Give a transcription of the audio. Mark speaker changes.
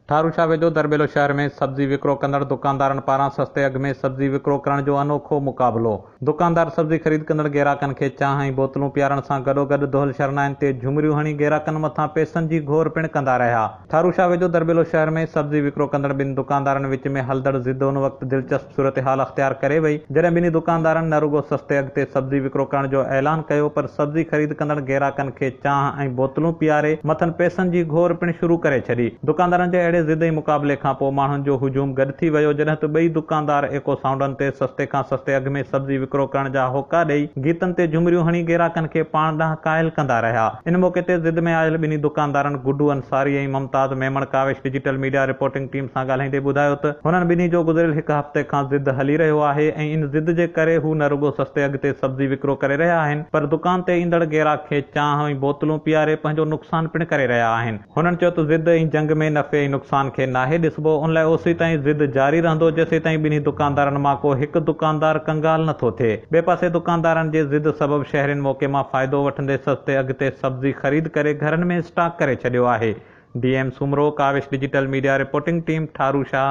Speaker 1: ठारूशा वेझो दरबेलो शहर में सब्जी विक्रो कंदड़ दुकानदारनि पारां सस्ते अघ में सब्जी विक्रो करण जो अनोखो मुक़ाबलो। दुकानदार सब्जी ख़रीद कंदड़ ग्राहकनि खे चांहि ऐं बोतलूं पीआरण सां गॾोगॾु दोहल शरनाइनि ते झुमरियूं हणी ग्राहकनि मथां पैसनि जी घोर पिणु कंदा रहिया। ठारूशा वेझो दरबेलो शहर में सब्जी विक्रो कंदड़ ॿिनि दुकानदारनि विच में हलंदड़ ज़िद उन वक़्तु दिलचस्प सूरत हाल अख़्तियार करे वई जॾहिं ॿिन्ही दुकानदारनि न रुॻो सस्ते अघ ते सब्जी विक्रो करण जो ऐलान कयो पर सब्जी ख़रीद कंदड़ ग्राहकनि खे चांहि ऐं बोतलूं पीआरे मथनि पैसनि जी घोर पिणु शुरू करे छॾी। दुकानदारनि जे अहिड़े ज़िद ऐं मुक़ाबले खां पोइ माण्हुनि जो हुजूम गॾु थी वियो जॾहिं त ॿई दुकानदार एको साउंडनि ते सस्ते खां सस्ते अघ में सब्जी विक्रो करण जा होका ॾेई गीतनि ते झुमरियूं हणी ग्राहकनि खे पाण ॾांहुं कायल कंदा रहिया। इन मौक़े ते ज़िद में आयल ॿिन्ही दुकानदारनि गुड्डू अंसारी ऐं Mumtaz Memon Kawish digital media reporting team सां ॻाल्हाईंदे ॿुधायो त हुननि ॿिन्ही जो गुज़िरियल हिकु हफ़्ते खां ज़िद हली रहियो आहे ऐं इन ज़िद जे करे हू न रुॻो सस्ते अघ ते सब्जी विक्रो करे रहिया आहिनि पर दुकान ते ईंदड़ ग्राहक खे चांहि ऐं बोतलूं पीआरे पंहिंजो नुक़सान पिणु करे रहिया आहिनि। हुननि चयो त ज़िद ऐं जंग में नफ़े ऐं नुक़सान खे नाहे ॾिसबो उन लाइ ओसी ताईं ज़िद जारी रहंदो जेसीं ताईं ॿिन्ही दुकानदारनि मां को हिकु दुकानदार कंगाल नथो थिए। ॿिए पासे दुकानदारनि जे ज़िद सबबु शहरियुनि मौक़े मां फ़ाइदो वठंदे सस्ते अघ ते सब्जी ख़रीद करे घरनि में स्टॉक करे छॾियो आहे। DM Soomro, Kawish digital media reporting team, ठारूशा।